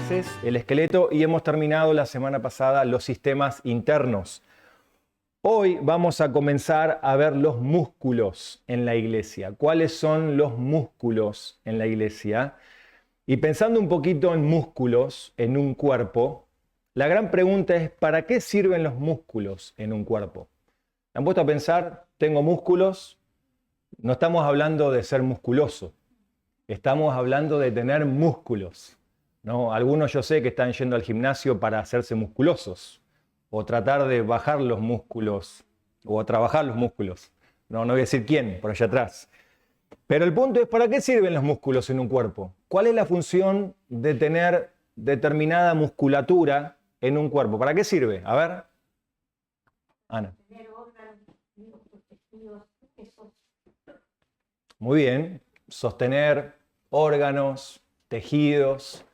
meses, el esqueleto, y hemos terminado la semana pasada los sistemas internos. Hoy vamos a comenzar a ver los músculos en la iglesia. ¿Cuáles son los músculos en la iglesia? Y pensando un poquito en músculos en un cuerpo, la gran pregunta es, ¿para qué sirven los músculos en un cuerpo? ¿Han puesto a pensar, tengo músculos? No estamos hablando de ser musculoso, estamos hablando de tener músculos, ¿no? Algunos yo sé que están yendo al gimnasio para hacerse musculosos, o tratar de bajar los músculos, o trabajar los músculos. No voy a decir quién, por allá atrás. Pero el punto es, ¿para qué sirven los músculos en un cuerpo? ¿Cuál es la función de tener determinada musculatura en un cuerpo? ¿Para qué sirve? A ver. Ana. Muy bien. Sostener órganos, tejidos.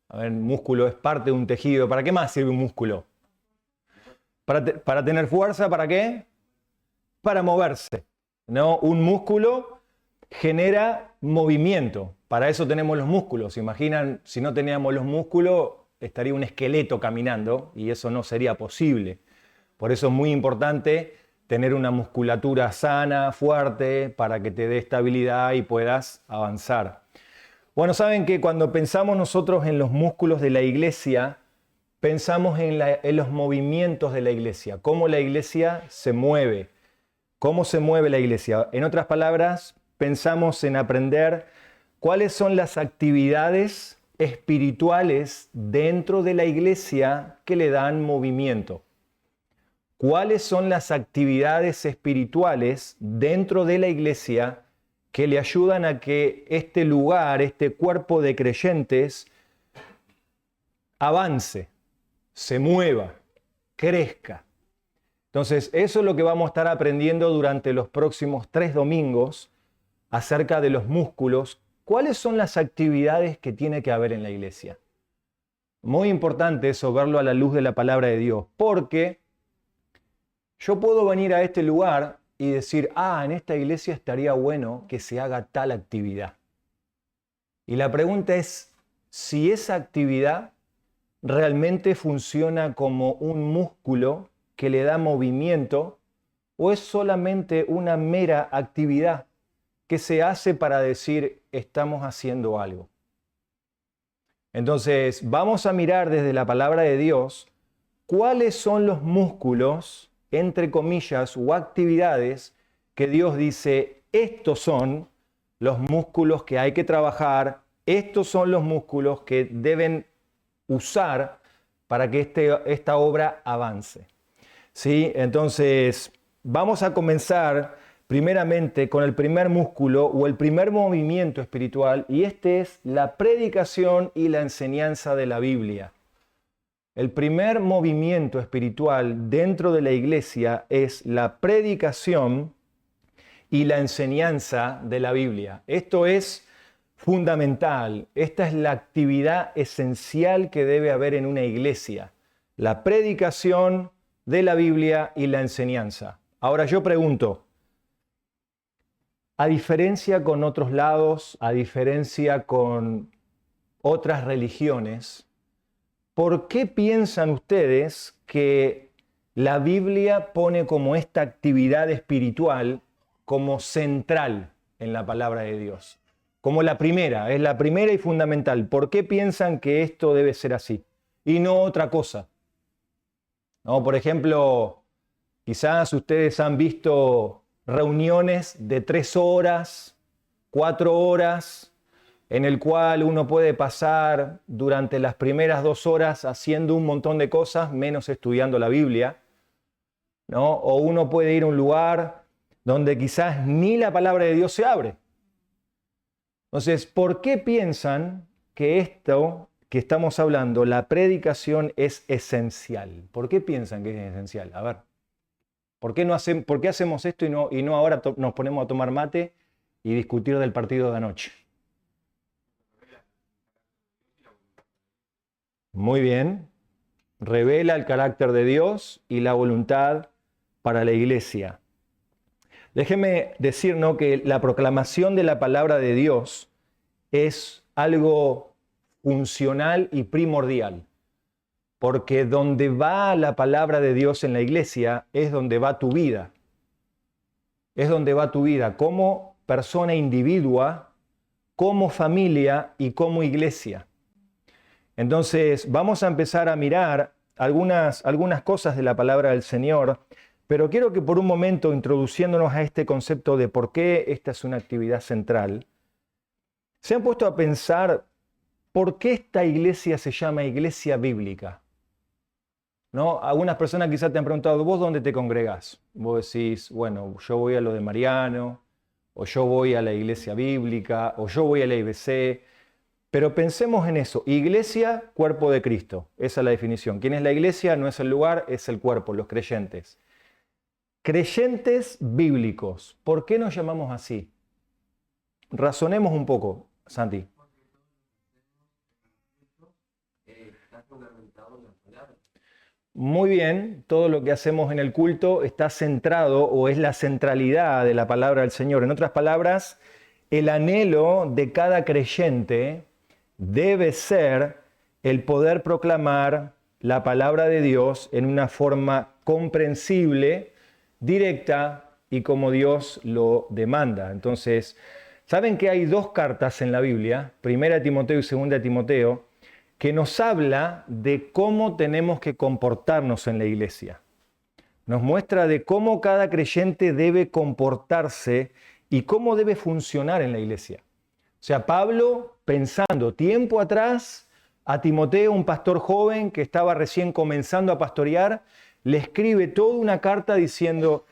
A ver, el músculo es parte de un tejido. ¿Para qué más sirve un músculo? Para tener fuerza, ¿para qué? Para moverse, ¿no? Un músculo genera movimiento. Para eso tenemos los músculos. Imaginan, si no teníamos los músculos, estaría un esqueleto caminando y eso no sería posible. Por eso es muy importante tener una musculatura sana, fuerte, para que te dé estabilidad y puedas avanzar. Bueno, saben que cuando pensamos nosotros en los músculos de la iglesia, pensamos en los movimientos de la iglesia, cómo la iglesia se mueve, cómo se mueve la iglesia. En otras palabras, pensamos en aprender cuáles son las actividades espirituales dentro de la iglesia que le dan movimiento. ¿Cuáles son las actividades espirituales dentro de la iglesia que le ayudan a que este lugar, este cuerpo de creyentes, avance, se mueva, crezca? Entonces, eso es lo que vamos a estar aprendiendo durante los próximos 3 domingos acerca de los músculos. ¿Cuáles son las actividades que tiene que haber en la iglesia? Muy importante eso, verlo a la luz de la palabra de Dios, porque yo puedo venir a este lugar y decir, en esta iglesia estaría bueno que se haga tal actividad. Y la pregunta es si esa actividad realmente funciona como un músculo que le da movimiento o es solamente una mera actividad que se hace para decir estamos haciendo algo. Entonces vamos a mirar desde la palabra de Dios cuáles son los músculos, entre comillas, o actividades que Dios dice, estos son los músculos que hay que trabajar, estos son los músculos que deben usar para que esta obra avance. ¿Sí? Entonces, vamos a comenzar primeramente con el primer músculo o el primer movimiento espiritual, y este es la predicación y la enseñanza de la Biblia. El primer movimiento espiritual dentro de la iglesia es la predicación y la enseñanza de la Biblia. Esto es fundamental. Esta es la actividad esencial que debe haber en una iglesia. La predicación de la Biblia y la enseñanza. Ahora yo pregunto, a diferencia con otros lados, a diferencia con otras religiones, ¿por qué piensan ustedes que la Biblia pone como esta actividad espiritual como central en la palabra de Dios? Como la primera, es la primera y fundamental. ¿Por qué piensan que esto debe ser así y no otra cosa? ¿No? Por ejemplo, quizás ustedes han visto reuniones de 3 horas, 4 horas, en el cual uno puede pasar durante las primeras 2 horas haciendo un montón de cosas, menos estudiando la Biblia, ¿no? O uno puede ir a un lugar donde quizás ni la palabra de Dios se abre. Entonces, ¿por qué piensan que esto que estamos hablando, la predicación, es esencial? ¿Por qué piensan que es esencial? A ver, ¿por qué hacemos esto y no ahora nos ponemos a tomar mate y discutir del partido de anoche? Muy bien. Revela el carácter de Dios y la voluntad para la iglesia. Déjeme decir, ¿no?, que la proclamación de la palabra de Dios es algo funcional y primordial. Porque donde va la palabra de Dios en la iglesia es donde va tu vida. Es donde va tu vida como persona individua, como familia y como iglesia. Entonces vamos a empezar a mirar algunas cosas de la palabra del Señor, pero quiero que por un momento, introduciéndonos a este concepto de por qué esta es una actividad central, se han puesto a pensar por qué esta iglesia se llama iglesia bíblica. ¿No? Algunas personas quizás te han preguntado, ¿vos dónde te congregás? Vos decís, bueno, yo voy a lo de Mariano, o yo voy a la iglesia bíblica, o yo voy a la IBC. Pero pensemos en eso, iglesia, cuerpo de Cristo. Esa es la definición. ¿Quién es la iglesia? No es el lugar, es el cuerpo, los creyentes. Creyentes bíblicos. ¿Por qué nos llamamos así? Razonemos un poco, Santi. Muy bien, todo lo que hacemos en el culto está centrado o es la centralidad de la palabra del Señor. En otras palabras, el anhelo de cada creyente debe ser el poder proclamar la palabra de Dios en una forma comprensible, directa y como Dios lo demanda. Entonces, ¿saben que hay dos cartas en la Biblia, 1 Timoteo y 2 Timoteo, que nos habla de cómo tenemos que comportarnos en la iglesia? Nos muestra de cómo cada creyente debe comportarse y cómo debe funcionar en la iglesia. O sea, Pablo, pensando tiempo atrás, a Timoteo, un pastor joven que estaba recién comenzando a pastorear, le escribe toda una carta diciendo,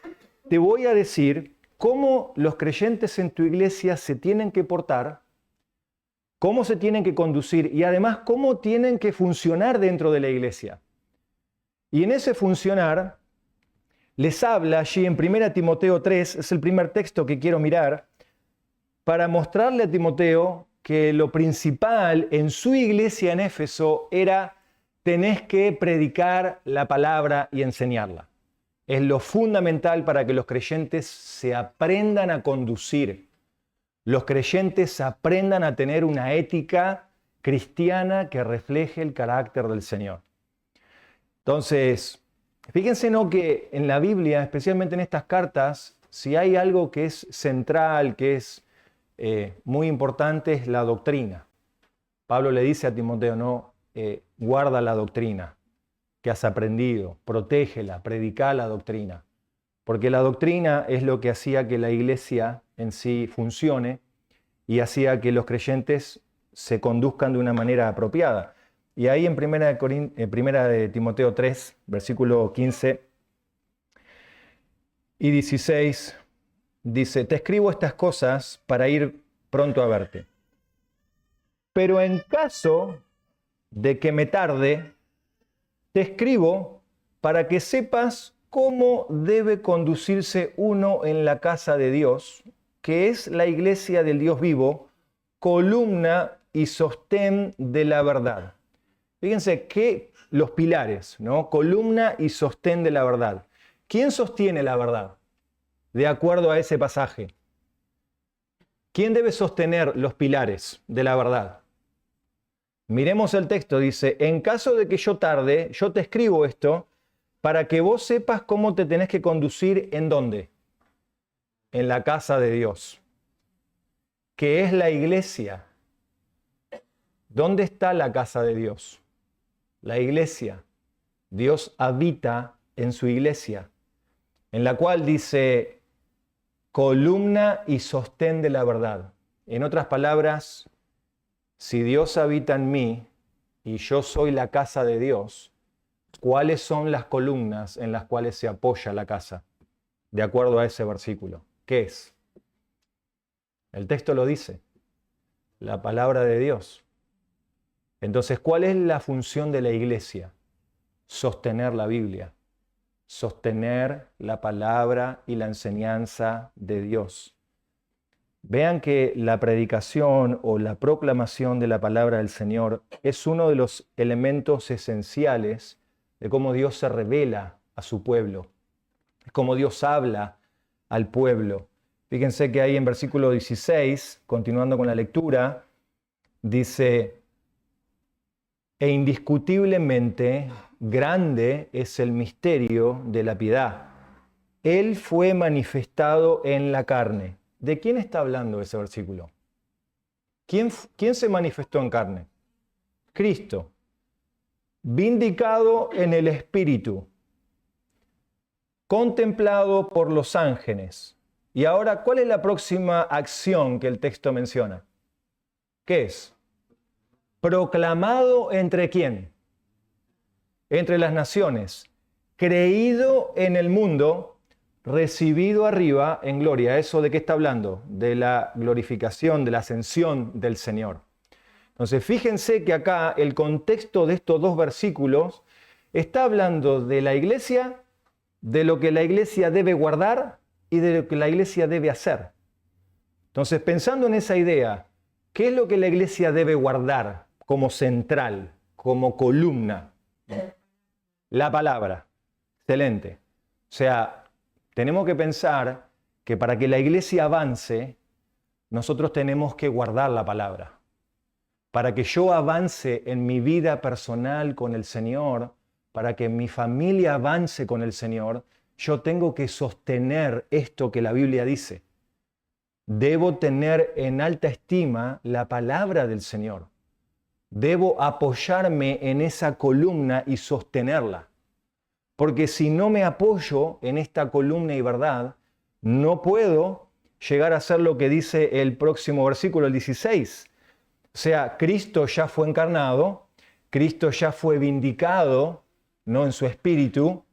te voy a decir cómo los creyentes en tu iglesia se tienen que portar, cómo se tienen que conducir y además cómo tienen que funcionar dentro de la iglesia. Y en ese funcionar les habla allí en 1 Timoteo 3, es el primer texto que quiero mirar, para mostrarle a Timoteo que lo principal en su iglesia en Éfeso era tenés que predicar la palabra y enseñarla. Es lo fundamental para que los creyentes se aprendan a conducir. Los creyentes aprendan a tener una ética cristiana que refleje el carácter del Señor. Entonces, fíjense, ¿no?, que en la Biblia, especialmente en estas cartas, si hay algo que es central, que es muy importante, es la doctrina. Pablo le dice a Timoteo, no, guarda la doctrina que has aprendido, protégela, predica la doctrina. Porque la doctrina es lo que hacía que la iglesia en sí funcione y hacía que los creyentes se conduzcan de una manera apropiada. Y ahí en 1 de Timoteo 3, versículo 15 y 16, dice, te escribo estas cosas para ir pronto a verte. Pero en caso de que me tarde, te escribo para que sepas cómo debe conducirse uno en la casa de Dios, que es la iglesia del Dios vivo, columna y sostén de la verdad. Fíjense que los pilares, ¿no? Columna y sostén de la verdad. ¿Quién sostiene la verdad? De acuerdo a ese pasaje. ¿Quién debe sostener los pilares de la verdad? Miremos el texto, dice, en caso de que yo tarde, yo te escribo esto para que vos sepas cómo te tenés que conducir en dónde. En la casa de Dios, que es la iglesia. ¿Dónde está la casa de Dios? La iglesia. Dios habita en su iglesia, en la cual dice columna y sostén de la verdad. En otras palabras, si Dios habita en mí y yo soy la casa de Dios, ¿cuáles son las columnas en las cuales se apoya la casa? De acuerdo a ese versículo. ¿Qué es? El texto lo dice. La palabra de Dios. Entonces, ¿cuál es la función de la iglesia? Sostener la Biblia. Sostener la palabra y la enseñanza de Dios. Vean que la predicación o la proclamación de la palabra del Señor es uno de los elementos esenciales de cómo Dios se revela a su pueblo, es cómo Dios habla al pueblo. Fíjense que ahí en versículo 16, continuando con la lectura, dice, E indiscutiblemente grande es el misterio de la piedad. Él fue manifestado en la carne. ¿De quién está hablando ese versículo? ¿Quién se manifestó en carne? Cristo. Vindicado en el Espíritu. Contemplado por los ángeles. Y ahora, ¿cuál es la próxima acción que el texto menciona? ¿Qué es? Proclamado entre quién? Entre las naciones. Creído en el mundo, recibido arriba en gloria. ¿Eso de qué está hablando? De la glorificación, de la ascensión del Señor. Entonces, fíjense que acá el contexto de estos dos versículos está hablando de la iglesia, de lo que la iglesia debe guardar y de lo que la iglesia debe hacer. Entonces, pensando en esa idea, ¿qué es lo que la iglesia debe guardar como central, como columna? La palabra. Excelente. O sea, tenemos que pensar que para que la iglesia avance, nosotros tenemos que guardar la palabra. Para que yo avance en mi vida personal con el Señor, para que mi familia avance con el Señor, yo tengo que sostener esto que la Biblia dice. Debo tener en alta estima la palabra del Señor. Debo apoyarme en esa columna y sostenerla. Porque si no me apoyo en esta columna y verdad, no puedo llegar a hacer lo que dice el próximo versículo, el 16. O sea, Cristo ya fue encarnado, Cristo ya fue vindicado, ¿no? En su Espíritu,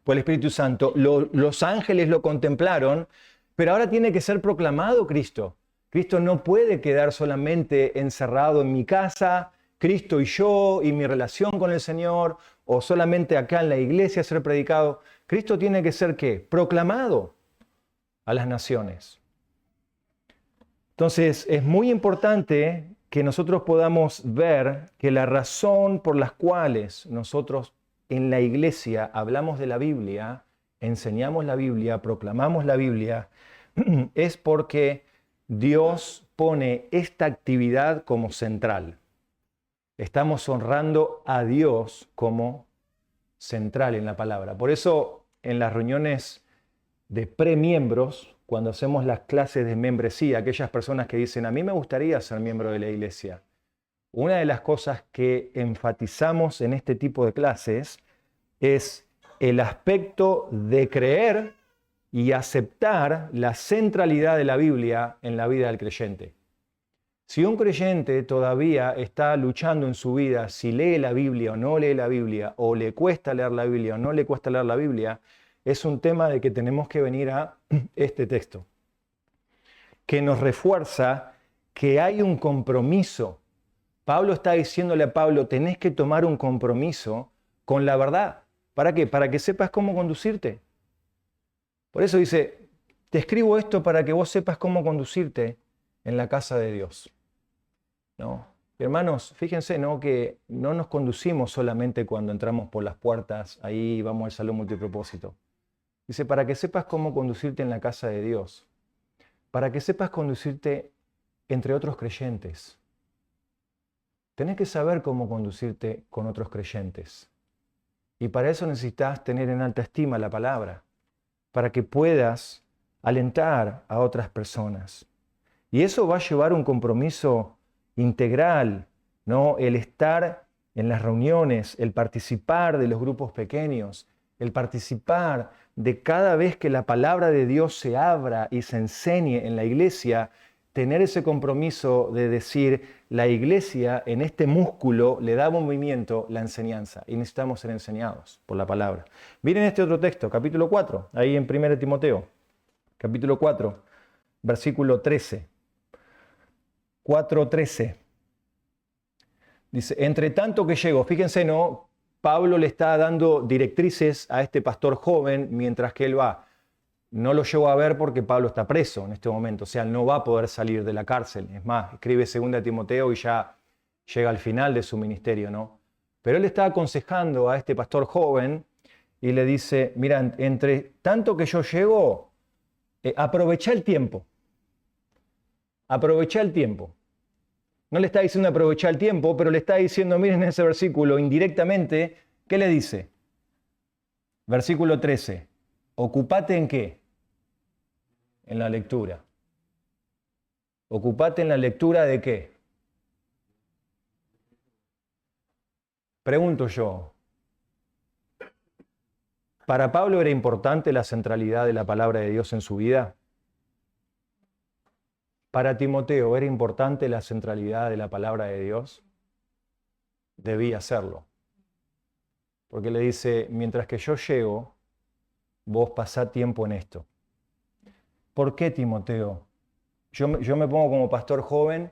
por el Espíritu Santo. Los ángeles lo contemplaron, pero ahora tiene que ser proclamado Cristo. Cristo no puede quedar solamente encerrado en mi casa, Cristo y yo y mi relación con el Señor, o solamente acá en la iglesia ser predicado. Cristo tiene que ser, ¿qué? Proclamado a las naciones. Entonces, es muy importante que nosotros podamos ver que la razón por las cuales nosotros en la iglesia hablamos de la Biblia, enseñamos la Biblia, proclamamos la Biblia, es porque Dios pone esta actividad como central. Estamos honrando a Dios como central en la palabra. Por eso, en las reuniones de premiembros, cuando hacemos las clases de membresía, aquellas personas que dicen, a mí me gustaría ser miembro de la iglesia, una de las cosas que enfatizamos en este tipo de clases es el aspecto de creer y aceptar la centralidad de la Biblia en la vida del creyente. Si un creyente todavía está luchando en su vida si lee la Biblia o no lee la Biblia, o le cuesta leer la Biblia o no le cuesta leer la Biblia, es un tema de que tenemos que venir a este texto, que nos refuerza que hay un compromiso. Pablo está diciéndole a Pablo, tenés que tomar un compromiso con la verdad. ¿Para qué? Para que sepas cómo conducirte. Por eso dice, te escribo esto para que vos sepas cómo conducirte en la casa de Dios. ¿No? Hermanos, fíjense, ¿no? Que no nos conducimos solamente cuando entramos por las puertas, ahí vamos al salón multipropósito. Dice, para que sepas cómo conducirte en la casa de Dios. Para que sepas conducirte entre otros creyentes. Tenés que saber cómo conducirte con otros creyentes. Y para eso necesitas tener en alta estima la palabra, para que puedas alentar a otras personas. Y eso va a llevar un compromiso integral, ¿no? El estar en las reuniones, el participar de los grupos pequeños, el participar de cada vez que la palabra de Dios se abra y se enseñe en la iglesia, tener ese compromiso de decir, la iglesia en este músculo le da movimiento la enseñanza y necesitamos ser enseñados por la palabra. Miren este otro texto, capítulo 4, ahí en 1 Timoteo, capítulo 4, versículo 13. 4:13. Dice, entre tanto que llego, fíjense, ¿no? Pablo le está dando directrices a este pastor joven mientras que él va. No lo llevo a ver porque Pablo está preso en este momento, o sea, no va a poder salir de la cárcel. Es más, escribe 2 Timoteo y ya llega al final de su ministerio, ¿no? Pero él está aconsejando a este pastor joven y le dice, mira, entre tanto que yo llego, aprovecha el tiempo. Aprovecha el tiempo. No le está diciendo aprovechar el tiempo, pero le está diciendo, miren ese versículo, indirectamente, ¿qué le dice? Versículo 13. ¿Ocupate en qué? En la lectura. ¿Ocupate en la lectura de qué? Pregunto yo, ¿para Pablo era importante la centralidad de la palabra de Dios en su vida? ¿Para Timoteo era importante la centralidad de la palabra de Dios? Debía serlo. Porque le dice, mientras que yo llego, vos pasá tiempo en esto. ¿Por qué, Timoteo? Yo me pongo como pastor joven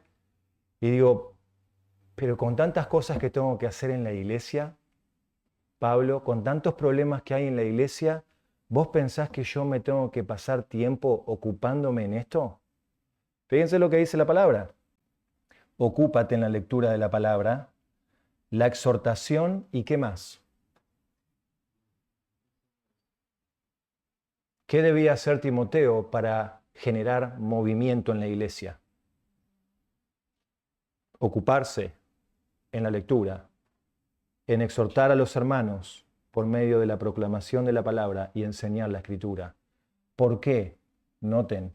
y digo, pero con tantas cosas que tengo que hacer en la iglesia, Pablo, con tantos problemas que hay en la iglesia, ¿vos pensás que yo me tengo que pasar tiempo ocupándome en esto? Fíjense lo que dice la palabra. Ocúpate en la lectura de la palabra, la exhortación y ¿qué más? ¿Qué debía hacer Timoteo para generar movimiento en la iglesia? Ocuparse en la lectura, en exhortar a los hermanos por medio de la proclamación de la palabra y enseñar la escritura. ¿Por qué? Noten,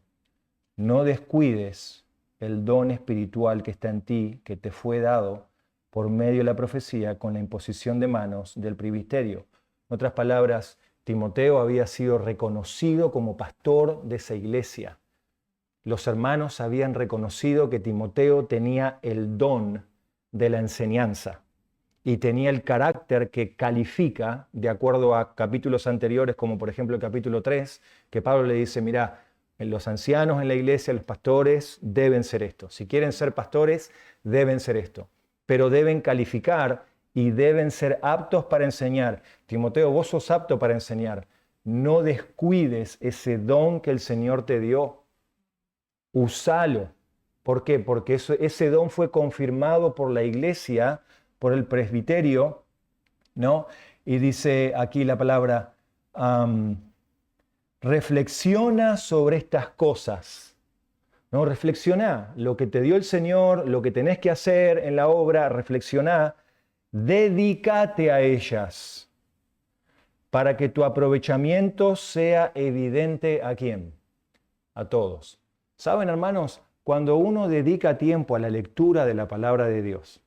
no descuides el don espiritual que está en ti, que te fue dado por medio de la profecía con la imposición de manos del presbiterio. En otras palabras, Timoteo había sido reconocido como pastor de esa iglesia. Los hermanos habían reconocido que Timoteo tenía el don de la enseñanza y tenía el carácter que califica, de acuerdo a capítulos anteriores, como por ejemplo el capítulo 3, que Pablo le dice, mirá, los ancianos en la iglesia, los pastores, deben ser esto. Si quieren ser pastores, deben ser esto. Pero deben calificar y deben ser aptos para enseñar. Timoteo, vos sos apto para enseñar. No descuides ese don que el Señor te dio. Usalo. ¿Por qué? Porque ese don fue confirmado por la iglesia, por el presbiterio, ¿no? Y dice aquí la palabra, reflexiona sobre estas cosas. ¿No? Reflexiona lo que te dio el Señor, lo que tenés que hacer en la obra, reflexiona, dedícate a ellas para que tu aprovechamiento sea evidente ¿a quién? A todos. ¿Saben, hermanos? Cuando uno dedica tiempo a la lectura de la palabra de Dios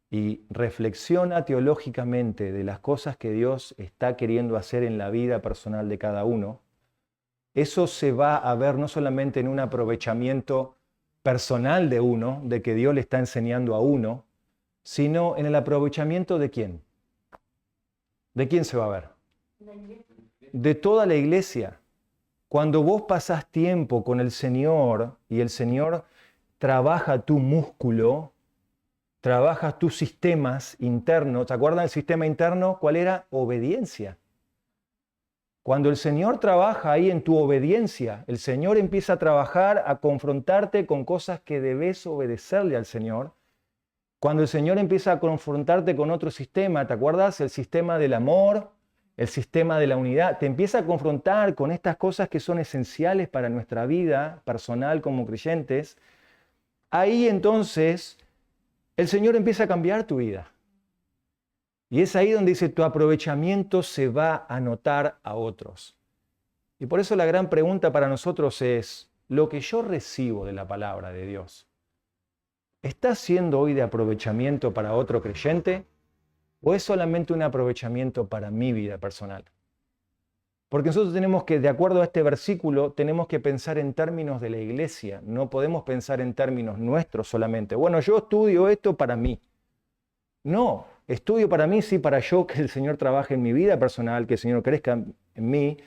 y reflexiona teológicamente de las cosas que Dios está queriendo hacer en la vida personal de cada uno, eso se va a ver no solamente en un aprovechamiento personal de uno, de que Dios le está enseñando a uno, sino en el aprovechamiento de quién. ¿De quién se va a ver? De toda la iglesia. Cuando vos pasás tiempo con el Señor y el Señor trabaja tu músculo, trabaja tus sistemas internos. ¿Te acuerdan del sistema interno? ¿Cuál era? Obediencia. Cuando el Señor trabaja ahí en tu obediencia, el Señor empieza a trabajar, a confrontarte con cosas que debes obedecerle al Señor. Cuando el Señor empieza a confrontarte con otro sistema, ¿te acuerdas? El sistema del amor, el sistema de la unidad, te empieza a confrontar con estas cosas que son esenciales para nuestra vida personal como creyentes. Ahí entonces el Señor empieza a cambiar tu vida. Y es ahí donde dice, tu aprovechamiento se va a notar a otros. Y por eso la gran pregunta para nosotros es, ¿lo que yo recibo de la palabra de Dios está siendo hoy de aprovechamiento para otro creyente? ¿O es solamente un aprovechamiento para mi vida personal? Porque nosotros tenemos que, de acuerdo a este versículo, tenemos que pensar en términos de la iglesia. No podemos pensar en términos nuestros solamente. Bueno, yo estudio esto para mí. No, estudio para mí, sí, para yo, que el Señor trabaje en mi vida personal, que el Señor crezca en mí,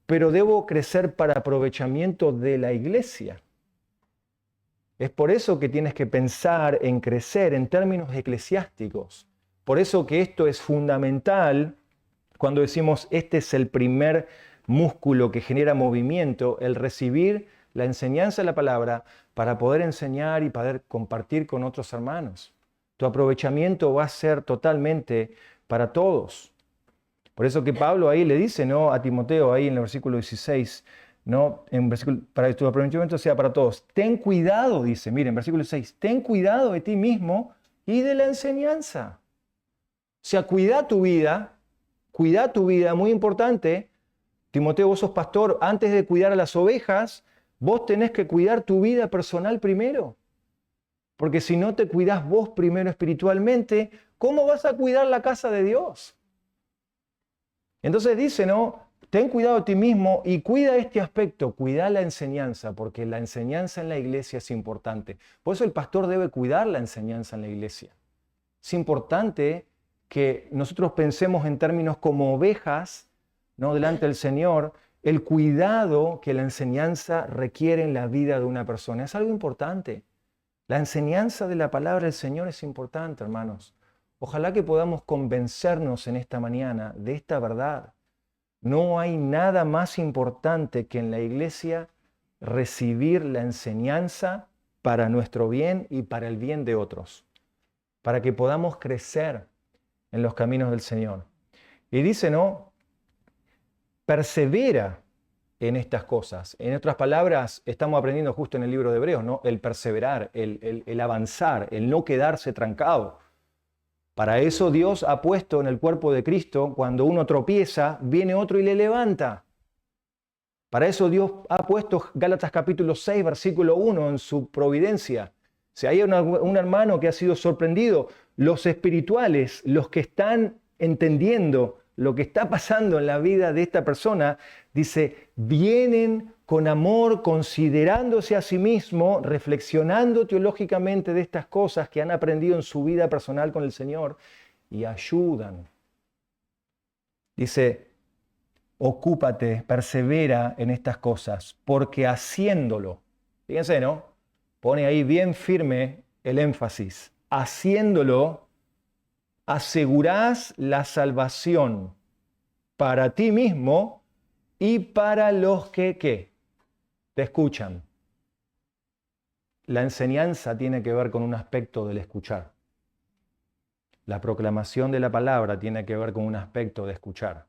pero debo crecer para aprovechamiento de la iglesia. Es por eso que tienes que pensar en crecer en términos eclesiásticos. Por eso que esto es fundamental cuando decimos este es el primer músculo que genera movimiento, el recibir la enseñanza de la palabra para poder enseñar y poder compartir con otros hermanos. Tu aprovechamiento va a ser totalmente para todos. Por eso que Pablo ahí le dice, ¿no?, a Timoteo, ahí en el versículo 16, ¿no? Para que tu aprovechamiento sea para todos. Ten cuidado, dice, miren, versículo 6, ten cuidado de ti mismo y de la enseñanza. O sea, cuida tu vida, muy importante. Timoteo, vos sos pastor, antes de cuidar a las ovejas, vos tenés que cuidar tu vida personal primero. Porque si no te cuidás vos primero espiritualmente, ¿cómo vas a cuidar la casa de Dios? Entonces dice, ¿no? Ten cuidado de ti mismo y cuida este aspecto, cuida la enseñanza, porque la enseñanza en la iglesia es importante. Por eso el pastor debe cuidar la enseñanza en la iglesia. Es importante que nosotros pensemos en términos como ovejas, ¿no? Delante del Señor, el cuidado que la enseñanza requiere en la vida de una persona. Es algo importante. La enseñanza de la palabra del Señor es importante, hermanos. Ojalá que podamos convencernos en esta mañana de esta verdad. No hay nada más importante que en la iglesia recibir la enseñanza para nuestro bien y para el bien de otros, para que podamos crecer en los caminos del Señor. Y dice, ¿no? Persevera en estas cosas. En otras palabras, estamos aprendiendo justo en el libro de Hebreos, ¿no? El perseverar, el avanzar, el no quedarse trancado. Para eso Dios ha puesto en el cuerpo de Cristo, cuando uno tropieza, viene otro y le levanta. Para eso Dios ha puesto Gálatas capítulo 6, versículo 1 en su providencia. Si hay un hermano que ha sido sorprendido, los espirituales, los que están entendiendo lo que está pasando en la vida de esta persona, dice, vienen con amor, considerándose a sí mismo, reflexionando teológicamente de estas cosas que han aprendido en su vida personal con el Señor y ayudan. Dice, ocúpate, persevera en estas cosas, porque haciéndolo, fíjense, ¿no? Pone ahí bien firme el énfasis, haciéndolo, asegurás la salvación para ti mismo y para los que, ¿qué? Te escuchan. La enseñanza tiene que ver con un aspecto del escuchar. La proclamación de la palabra tiene que ver con un aspecto de escuchar.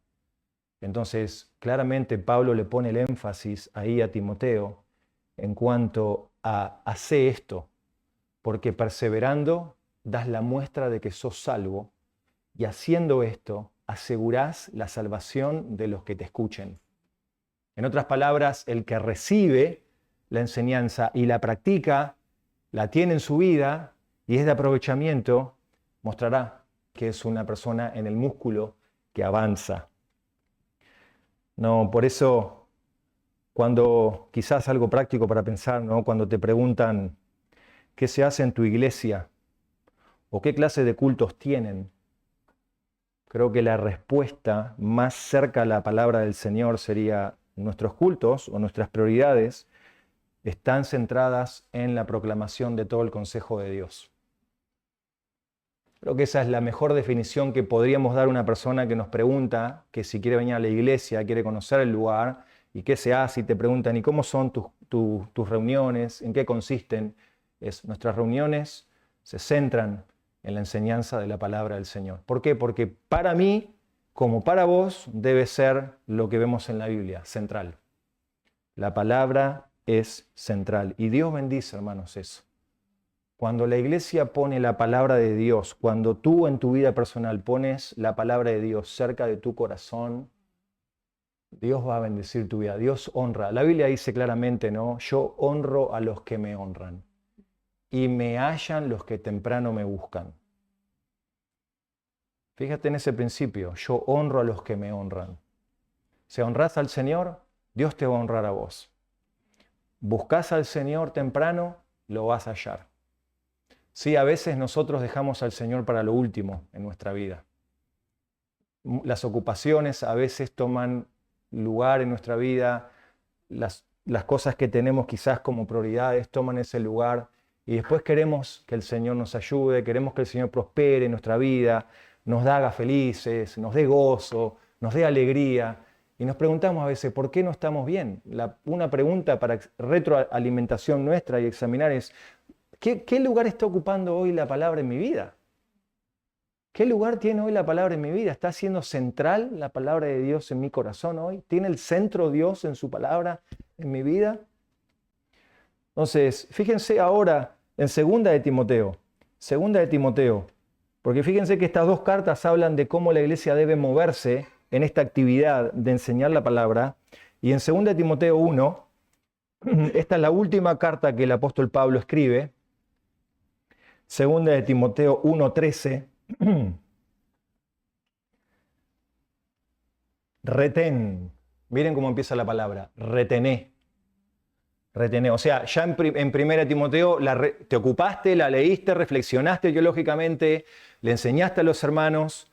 Entonces, claramente Pablo le pone el énfasis ahí a Timoteo en cuanto a hacer esto, porque perseverando das la muestra de que sos salvo y haciendo esto asegurás la salvación de los que te escuchen. En otras palabras, el que recibe la enseñanza y la practica, la tiene en su vida y es de aprovechamiento, mostrará que es una persona en el músculo que avanza. No, por eso, cuando quizás algo práctico para pensar, ¿no? Cuando te preguntan qué se hace en tu iglesia o qué clase de cultos tienen, creo que la respuesta más cerca a la palabra del Señor sería: nuestros cultos o nuestras prioridades están centradas en la proclamación de todo el consejo de Dios. Creo que esa es la mejor definición que podríamos dar a una persona que nos pregunta que si quiere venir a la iglesia, quiere conocer el lugar y qué se hace, y te preguntan, ¿y cómo son tus reuniones? ¿En qué consisten? Nuestras reuniones se centran en la enseñanza de la palabra del Señor. ¿Por qué? Porque para mí, como para vos, debe ser lo que vemos en la Biblia, central. La palabra es central. Y Dios bendice, hermanos, eso. Cuando la iglesia pone la palabra de Dios, cuando tú en tu vida personal pones la palabra de Dios cerca de tu corazón, Dios va a bendecir tu vida. Dios honra. La Biblia dice claramente, ¿no? Yo honro a los que me honran y me hallan los que temprano me buscan. Fíjate en ese principio, yo honro a los que me honran. Si honrás al Señor, Dios te va a honrar a vos. Buscás al Señor temprano, lo vas a hallar. Sí, a veces nosotros dejamos al Señor para lo último en nuestra vida. Las ocupaciones a veces toman lugar en nuestra vida, las cosas que tenemos quizás como prioridades toman ese lugar y después queremos que el Señor nos ayude, queremos que el Señor prospere en nuestra vida, nos haga felices, nos dé gozo, nos dé alegría. Y nos preguntamos a veces, ¿por qué no estamos bien? Una pregunta para retroalimentación nuestra y examinar es, ¿qué lugar está ocupando hoy la palabra en mi vida? ¿Qué lugar tiene hoy la palabra en mi vida? ¿Está siendo central la palabra de Dios en mi corazón hoy? ¿Tiene el centro Dios en su palabra? en mi vida? Entonces, fíjense ahora en Segunda de Timoteo. Segunda de Timoteo. Porque fíjense que estas dos cartas hablan de cómo la iglesia debe moverse en esta actividad de enseñar la palabra. Y en 2 de Timoteo 1, esta es la última carta que el apóstol Pablo escribe. 2 de Timoteo 1:13. Retén. Miren cómo empieza la palabra. Retené. Retené. O sea, ya en 1 Timoteo te ocupaste, la leíste, reflexionaste teológicamente, le enseñaste a los hermanos.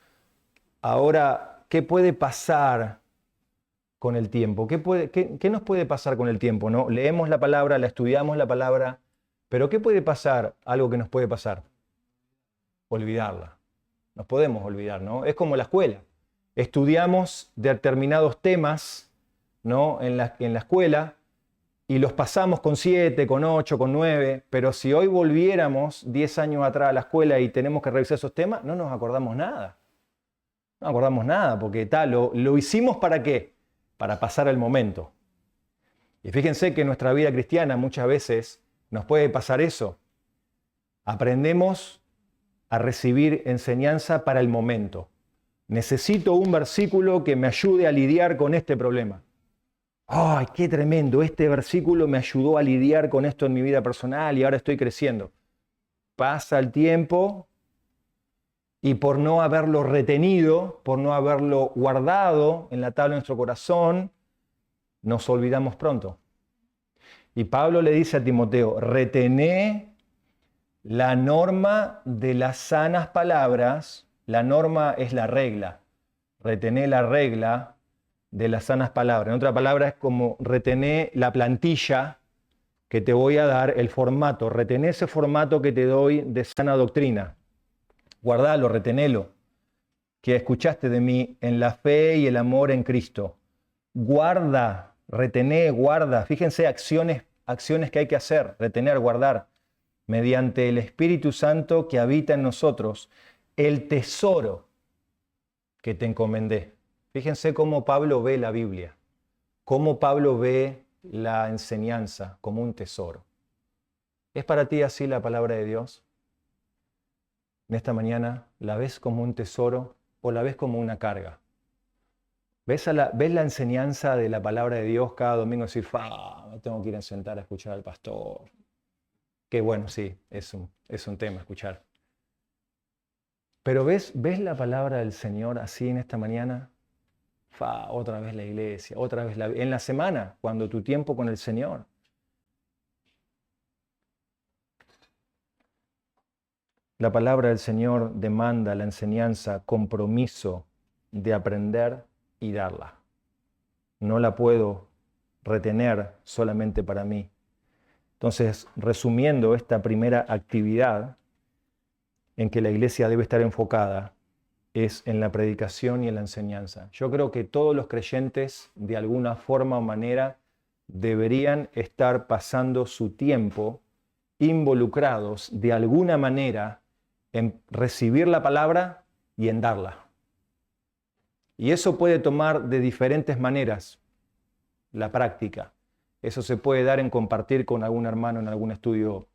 Ahora, ¿qué puede pasar con el tiempo? ¿Qué nos puede pasar con el tiempo? ¿No? Leemos la palabra, la estudiamos la palabra, pero ¿qué puede pasar? Algo que nos puede pasar. Olvidarla. Nos podemos olvidar, ¿no? Es como la escuela. Estudiamos determinados temas, ¿no? en la escuela y los pasamos con 7, con 8, con 9, pero si hoy volviéramos 10 años atrás a la escuela y tenemos que revisar esos temas, no nos acordamos nada. No nos acordamos nada, porque lo hicimos ¿para qué? Para pasar el momento. Y fíjense que en nuestra vida cristiana muchas veces nos puede pasar eso. Aprendemos a recibir enseñanza para el momento. Necesito un versículo que me ayude a lidiar con este problema. ¡Ay, qué tremendo! Este versículo me ayudó a lidiar con esto en mi vida personal y ahora estoy creciendo. Pasa el tiempo y por no haberlo retenido, por no haberlo guardado en la tabla de nuestro corazón, nos olvidamos pronto. Y Pablo le dice a Timoteo, retené la norma de las sanas palabras. La norma es la regla. Retené la regla de las sanas palabras. En otra palabra es como retené la plantilla que te voy a dar, el formato. Retené ese formato que te doy de sana doctrina. Guardalo, retenelo, que escuchaste de mí en la fe y el amor en Cristo. Guarda, retené, guarda. Fíjense acciones que hay que hacer, retener, guardar, mediante el Espíritu Santo que habita en nosotros, el tesoro que te encomendé. Fíjense cómo Pablo ve la Biblia, cómo Pablo ve la enseñanza como un tesoro. ¿Es para ti así la palabra de Dios? En esta mañana, ¿la ves como un tesoro o la ves como una carga? ¿Ves la enseñanza de la palabra de Dios cada domingo y decir, me tengo que ir a sentar a escuchar al pastor? Que bueno, sí, es un tema escuchar. Pero ¿ves la palabra del Señor así en esta mañana? Otra vez la iglesia, otra vez en la semana, cuando tu tiempo con el Señor. La palabra del Señor demanda la enseñanza, compromiso de aprender y darla. No la puedo retener solamente para mí. Entonces, resumiendo esta primera actividad en que la iglesia debe estar enfocada, es en la predicación y en la enseñanza. Yo creo que todos los creyentes, de alguna forma o manera, deberían estar pasando su tiempo involucrados de alguna manera en recibir la palabra y en darla. Y eso puede tomar de diferentes maneras la práctica. Eso se puede dar en compartir con algún hermano en algún estudio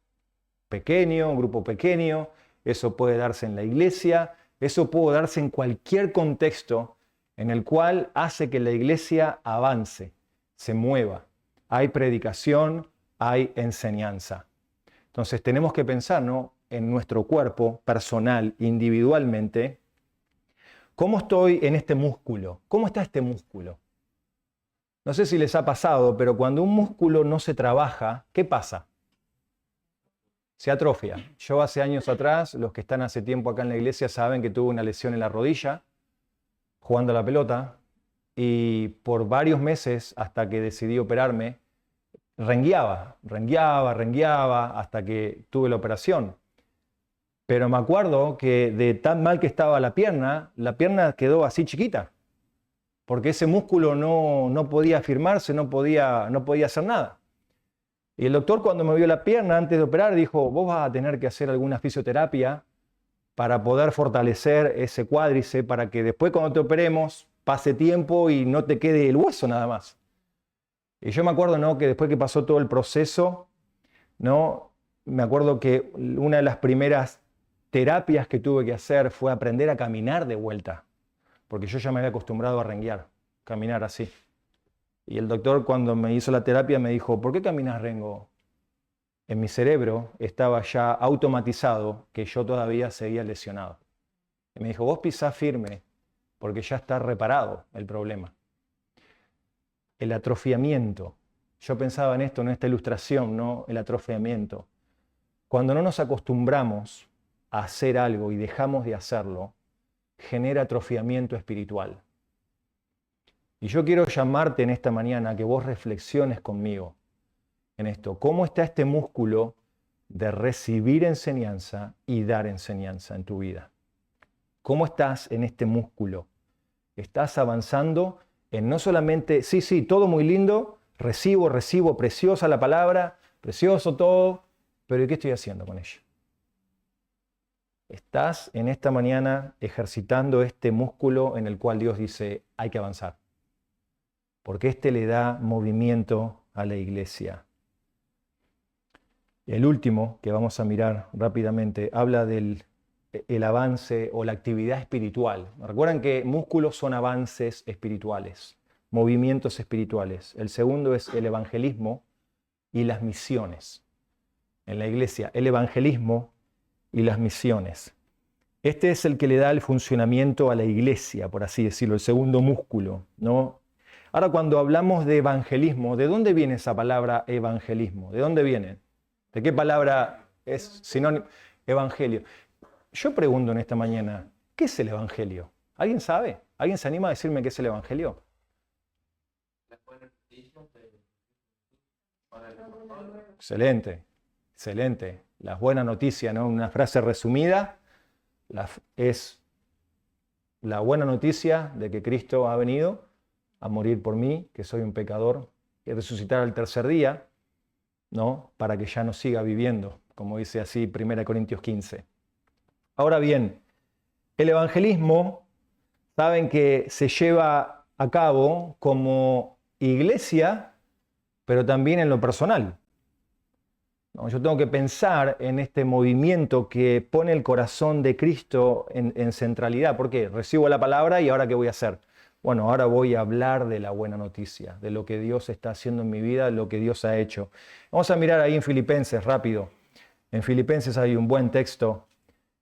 pequeño, un grupo pequeño. Eso puede darse en la iglesia. Eso puede darse en cualquier contexto en el cual hace que la iglesia avance, se mueva. Hay predicación, hay enseñanza. Entonces tenemos que pensar, ¿no?, en nuestro cuerpo personal, individualmente. ¿Cómo estoy en este músculo? ¿Cómo está este músculo? No sé si les ha pasado, pero cuando un músculo no se trabaja, ¿qué pasa? Se atrofia. Yo hace años atrás, los que están hace tiempo acá en la iglesia saben que tuve una lesión en la rodilla jugando a la pelota y por varios meses, hasta que decidí operarme, rengueaba hasta que tuve la operación. Pero me acuerdo que de tan mal que estaba la pierna quedó así chiquita, porque ese músculo no podía firmarse, no podía hacer nada. Y el doctor, cuando me vio la pierna antes de operar, dijo, vos vas a tener que hacer alguna fisioterapia para poder fortalecer ese cuádriceps, para que después cuando te operemos pase tiempo y no te quede el hueso nada más. Y yo me acuerdo, ¿no?, que después que pasó todo el proceso, ¿no?, me acuerdo que una de las primeras terapias que tuve que hacer fue aprender a caminar de vuelta, porque yo ya me había acostumbrado a renguear, caminar así. Y el doctor, cuando me hizo la terapia, me dijo, ¿por qué caminas rengo? En mi cerebro estaba ya automatizado que yo todavía seguía lesionado. Y me dijo, vos pisá firme, porque ya está reparado el problema. El atrofiamiento. Yo pensaba en esto, en esta ilustración, ¿no? El atrofiamiento. Cuando no nos acostumbramos a hacer algo y dejamos de hacerlo, genera atrofiamiento espiritual. Y yo quiero llamarte en esta mañana a que vos reflexiones conmigo en esto. ¿Cómo está este músculo de recibir enseñanza y dar enseñanza en tu vida? ¿Cómo estás en este músculo? ¿Estás avanzando en no solamente, sí, todo muy lindo, recibo, preciosa la palabra, precioso todo, pero ¿y qué estoy haciendo con ella? Estás en esta mañana ejercitando este músculo en el cual Dios dice, hay que avanzar. Porque este le da movimiento a la iglesia. El último, que vamos a mirar rápidamente, habla del avance o la actividad espiritual. Recuerdan que músculos son avances espirituales, movimientos espirituales. El segundo es el evangelismo y las misiones. En la iglesia, el evangelismo y las misiones. Este es el que le da el funcionamiento a la iglesia, por así decirlo, el segundo músculo, ¿no? Ahora, cuando hablamos de evangelismo, ¿de dónde viene esa palabra evangelismo? ¿De dónde viene? ¿De qué palabra es sinónimo? Evangelio. Yo pregunto en esta mañana, ¿qué es el evangelio? ¿Alguien sabe? ¿Alguien se anima a decirme qué es el evangelio? Excelente, excelente. Las buenas noticias, ¿no? Una frase resumida es la buena noticia de que Cristo ha venido a morir por mí, que soy un pecador, y resucitar al tercer día, ¿no?, para que ya no siga viviendo, como dice así 1 Corintios 15. Ahora bien, el evangelismo, saben que se lleva a cabo como iglesia, pero también en lo personal. ¿No? Yo tengo que pensar en este movimiento que pone el corazón de Cristo en centralidad. ¿Por qué? Recibo la palabra y ¿ahora qué voy a hacer? Bueno, ahora voy a hablar de la buena noticia, de lo que Dios está haciendo en mi vida, de lo que Dios ha hecho. Vamos a mirar ahí en Filipenses, rápido. En Filipenses hay un buen texto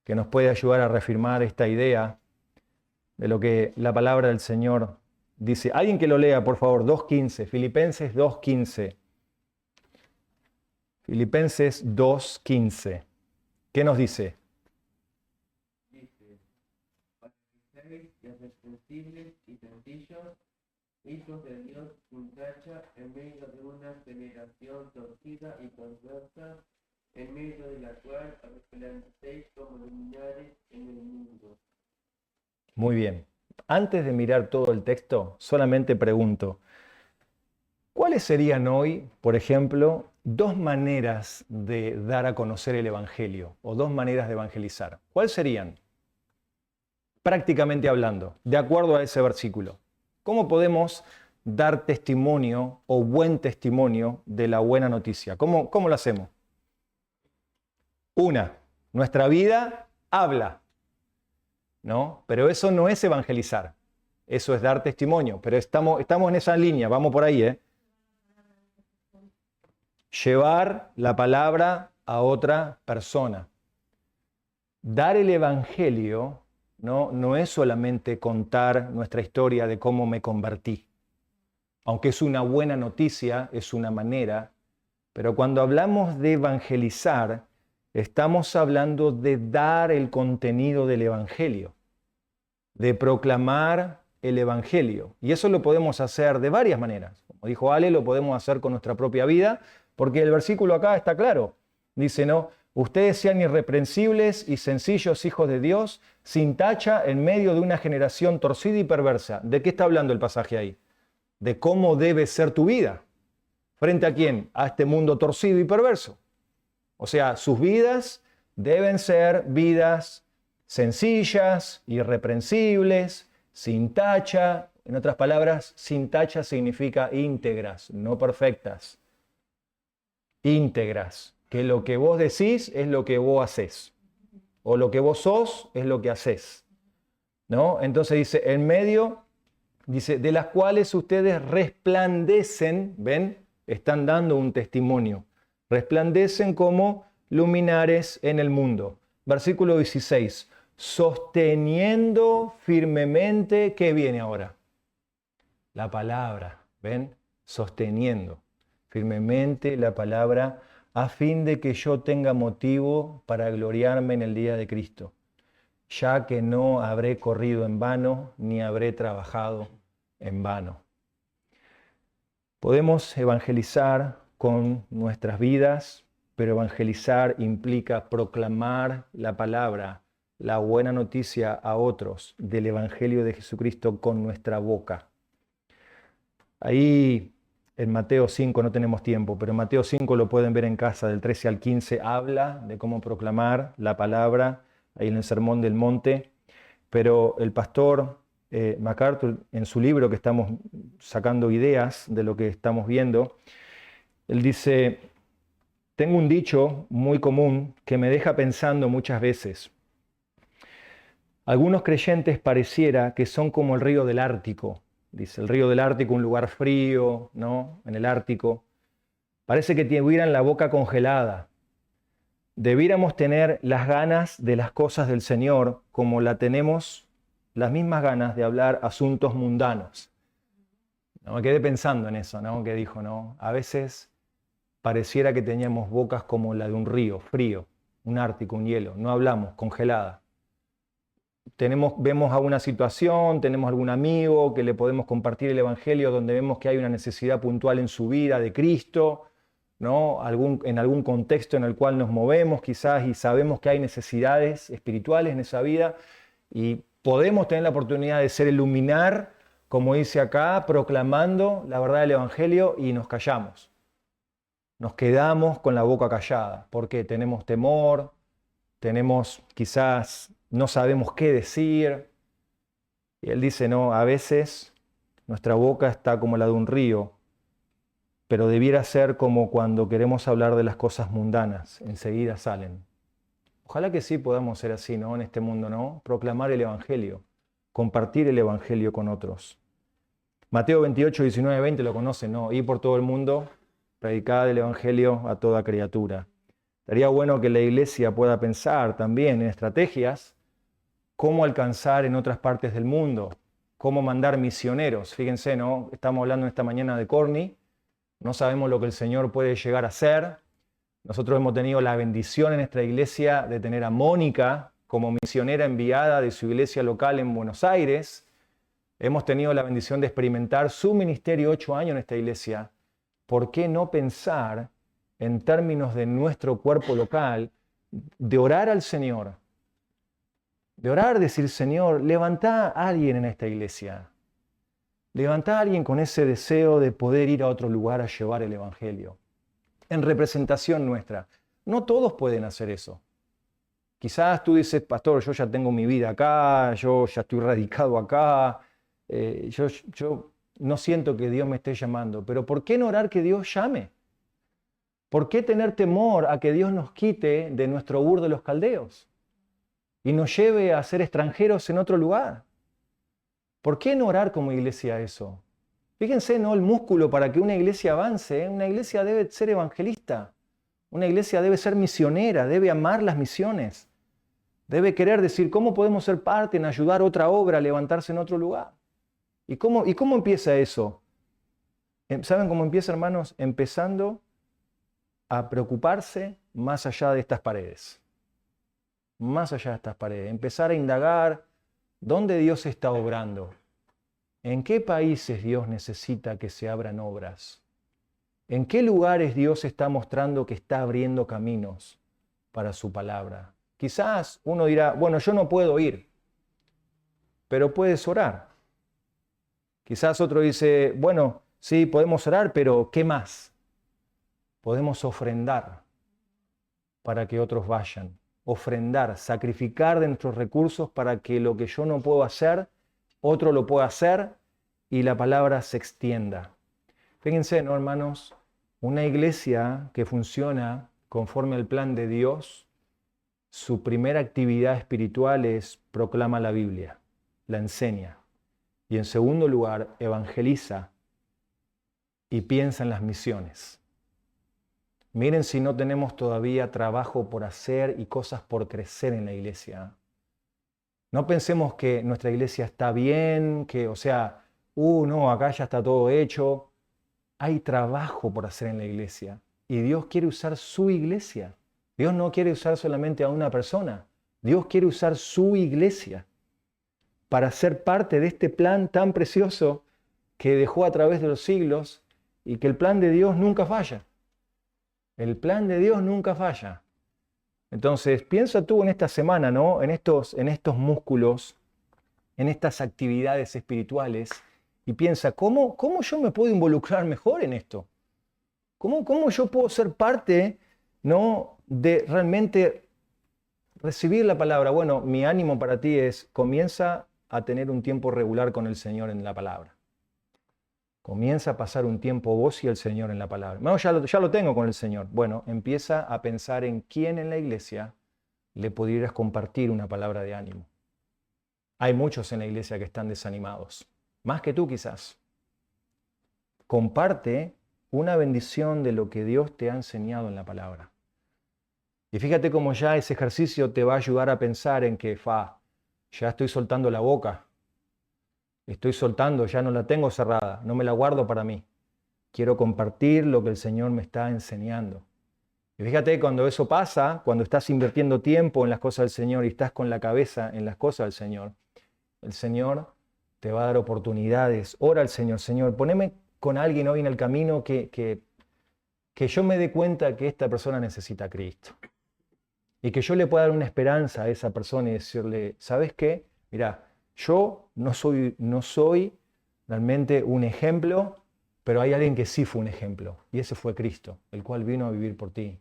que nos puede ayudar a reafirmar esta idea de lo que la palabra del Señor dice. Alguien que lo lea, por favor, 2.15, Filipenses 2.15. Filipenses 2.15. ¿Qué nos dice? Sensibles y sencillos, hijos de Dios sin tacha, en medio de una generación torcida y perversa, en medio de la cual resplandecéis como luminares en el mundo. Muy bien. Antes de mirar todo el texto, solamente pregunto, ¿cuáles serían hoy, por ejemplo, dos maneras de dar a conocer el Evangelio o dos maneras de evangelizar? ¿Cuáles serían? Prácticamente hablando, de acuerdo a ese versículo. ¿Cómo podemos dar testimonio o buen testimonio de la buena noticia? ¿Cómo lo hacemos? Una, nuestra vida habla, ¿no? Pero eso no es evangelizar, eso es dar testimonio, pero estamos en esa línea, vamos por ahí, ¿eh? Llevar la palabra a otra persona. Dar el evangelio no es solamente contar nuestra historia de cómo me convertí. Aunque es una buena noticia, es una manera, pero cuando hablamos de evangelizar, estamos hablando de dar el contenido del evangelio, de proclamar el evangelio. Y eso lo podemos hacer de varias maneras. Como dijo Ale, lo podemos hacer con nuestra propia vida, porque el versículo acá está claro. Dice, ¿no? Ustedes sean irreprensibles y sencillos hijos de Dios, sin tacha en medio de una generación torcida y perversa. ¿De qué está hablando el pasaje ahí? De cómo debe ser tu vida. ¿Frente a quién? A este mundo torcido y perverso. O sea, sus vidas deben ser vidas sencillas, irreprensibles, sin tacha, En otras palabras, sin tacha significa íntegras, no perfectas. Íntegras, que lo que vos decís es lo que vos hacés, o lo que vos sos es lo que hacés, ¿no? Entonces dice, en medio, dice, de las cuales ustedes resplandecen, ¿ven? Están dando un testimonio. Resplandecen como luminares en el mundo. Versículo 16, sosteniendo firmemente, ¿qué viene ahora? La palabra, ¿ven? Sosteniendo firmemente la palabra, a fin de que yo tenga motivo para gloriarme en el día de Cristo, ya que no habré corrido en vano, ni habré trabajado en vano. Podemos evangelizar con nuestras vidas, pero evangelizar implica proclamar la palabra, la buena noticia a otros del Evangelio de Jesucristo con nuestra boca. Ahí en Mateo 5, no tenemos tiempo, pero en Mateo 5 lo pueden ver en casa, del 13 al 15, habla de cómo proclamar la palabra, ahí en el Sermón del Monte. Pero el pastor MacArthur, en su libro, que estamos sacando ideas de lo que estamos viendo, él dice, tengo un dicho muy común que me deja pensando muchas veces. Algunos creyentes pareciera que son como el río del Ártico. Dice, el río del Ártico, un lugar frío, ¿no? En el Ártico. Parece que tuvieran la boca congelada. Debiéramos tener las ganas de las cosas del Señor como la tenemos, las mismas ganas de hablar asuntos mundanos. ¿No? Me quedé pensando en eso, ¿no? Que dijo, ¿no? A veces pareciera que teníamos bocas como la de un río, frío, un Ártico, un hielo. No hablamos, congelada. Vemos alguna situación, tenemos algún amigo que le podemos compartir el Evangelio donde vemos que hay una necesidad puntual en su vida de Cristo, ¿no? En algún contexto en el cual nos movemos quizás y sabemos que hay necesidades espirituales en esa vida y podemos tener la oportunidad de ser el luminar, como dice acá, proclamando la verdad del Evangelio y nos callamos. Nos quedamos con la boca callada porque tenemos temor, quizás no sabemos qué decir. Y él dice, no, a veces nuestra boca está como la de un río, pero debiera ser como cuando queremos hablar de las cosas mundanas, enseguida salen. Ojalá que sí podamos ser así, ¿no? En este mundo, ¿no? Proclamar el Evangelio, compartir el Evangelio con otros. Mateo 28, 19, 20 lo conocen, ¿no? Ir por todo el mundo, predicar el Evangelio a toda criatura. Estaría bueno que la iglesia pueda pensar también en estrategias, cómo alcanzar en otras partes del mundo, cómo mandar misioneros. Fíjense, ¿no? Estamos hablando esta mañana de Corny, no sabemos lo que el Señor puede llegar a hacer. Nosotros hemos tenido la bendición en nuestra iglesia de tener a Mónica como misionera enviada de su iglesia local en Buenos Aires. Hemos tenido la bendición de experimentar su ministerio 8 años en esta iglesia. ¿Por qué no pensar en términos de nuestro cuerpo local, de orar al Señor? De orar, decir, Señor, levantá a alguien en esta iglesia. Levantá a alguien con ese deseo de poder ir a otro lugar a llevar el Evangelio. En representación nuestra. No todos pueden hacer eso. Quizás tú dices, pastor, yo ya tengo mi vida acá, yo ya estoy radicado acá, yo no siento que Dios me esté llamando. Pero ¿por qué no orar que Dios llame? ¿Por qué tener temor a que Dios nos quite de nuestro Ur de los Caldeos y nos lleve a ser extranjeros en otro lugar? ¿Por qué no orar como iglesia eso? Fíjense, ¿no? El músculo para que una iglesia avance. Una iglesia debe ser evangelista. Una iglesia debe ser misionera, debe amar las misiones. Debe querer decir, ¿cómo podemos ser parte en ayudar a otra obra a levantarse en otro lugar? ¿Y cómo empieza eso? ¿Saben cómo empieza, hermanos? Empezando a preocuparse más allá de estas paredes. Más allá de estas paredes. Empezar a indagar dónde Dios está obrando. ¿En qué países Dios necesita que se abran obras? ¿En qué lugares Dios está mostrando que está abriendo caminos para su palabra? Quizás uno dirá, bueno, yo no puedo ir, pero puedes orar. Quizás otro dice, bueno, sí, podemos orar, pero ¿qué más? Podemos ofrendar para que otros vayan. Ofrendar, sacrificar de nuestros recursos para que lo que yo no puedo hacer, otro lo pueda hacer y la palabra se extienda. Fíjense, ¿no, hermanos? Una iglesia que funciona conforme al plan de Dios, su primera actividad espiritual es proclama la Biblia, la enseña. Y en segundo lugar, evangeliza y piensa en las misiones. Miren si no tenemos todavía trabajo por hacer y cosas por crecer en la iglesia. No pensemos que nuestra iglesia está bien, que, no, acá ya está todo hecho. Hay trabajo por hacer en la iglesia. Y Dios quiere usar su iglesia. Dios no quiere usar solamente a una persona. Dios quiere usar su iglesia para ser parte de este plan tan precioso que dejó a través de los siglos y que el plan de Dios nunca falla. El plan de Dios nunca falla. Entonces, piensa tú en esta semana, ¿no? En estos músculos, en estas actividades espirituales, y piensa, ¿cómo yo me puedo involucrar mejor en esto? ¿Cómo yo puedo ser parte, ¿no?, de realmente recibir la palabra? Bueno, mi ánimo para ti es, comienza a tener un tiempo regular con el Señor en la palabra. Comienza a pasar un tiempo vos y el Señor en la palabra. No, ya lo tengo con el Señor. Bueno, empieza a pensar en quién en la iglesia le pudieras compartir una palabra de ánimo. Hay muchos en la iglesia que están desanimados, más que tú quizás. Comparte una bendición de lo que Dios te ha enseñado en la palabra. Y fíjate cómo ya ese ejercicio te va a ayudar a pensar en que, ya estoy soltando la boca. Estoy soltando, ya no la tengo cerrada, no me la guardo para mí. Quiero compartir lo que el Señor me está enseñando. Y fíjate, cuando eso pasa, cuando estás invirtiendo tiempo en las cosas del Señor y estás con la cabeza en las cosas del Señor, el Señor te va a dar oportunidades. Ora al Señor, Señor, poneme con alguien hoy en el camino que yo me dé cuenta que esta persona necesita a Cristo. Y que yo le pueda dar una esperanza a esa persona y decirle, ¿sabes qué? Mira, yo no soy realmente un ejemplo, pero hay alguien que sí fue un ejemplo, y ese fue Cristo, el cual vino a vivir por ti.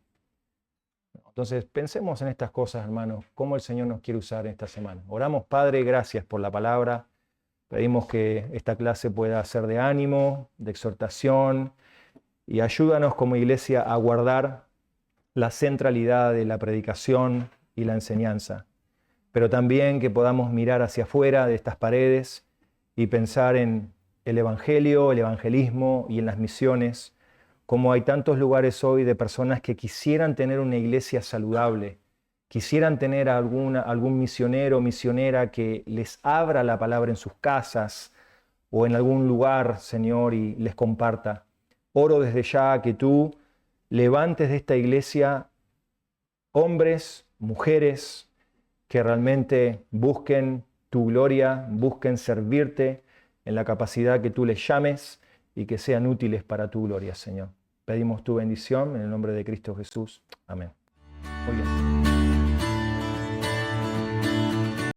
Entonces, pensemos en estas cosas, hermanos, cómo el Señor nos quiere usar esta semana. Oramos, Padre, gracias por la palabra. Pedimos que esta clase pueda ser de ánimo, de exhortación, y ayúdanos como iglesia a guardar la centralidad de la predicación y la enseñanza, pero también que podamos mirar hacia afuera de estas paredes y pensar en el evangelio, el evangelismo y en las misiones, como hay tantos lugares hoy de personas que quisieran tener una iglesia saludable, quisieran tener algún misionero o misionera que les abra la palabra en sus casas o en algún lugar, Señor, y les comparta. Oro desde ya que tú levantes de esta iglesia hombres, mujeres, que realmente busquen tu gloria, busquen servirte en la capacidad que tú les llames y que sean útiles para tu gloria, Señor. Pedimos tu bendición en el nombre de Cristo Jesús. Amén. Muy bien.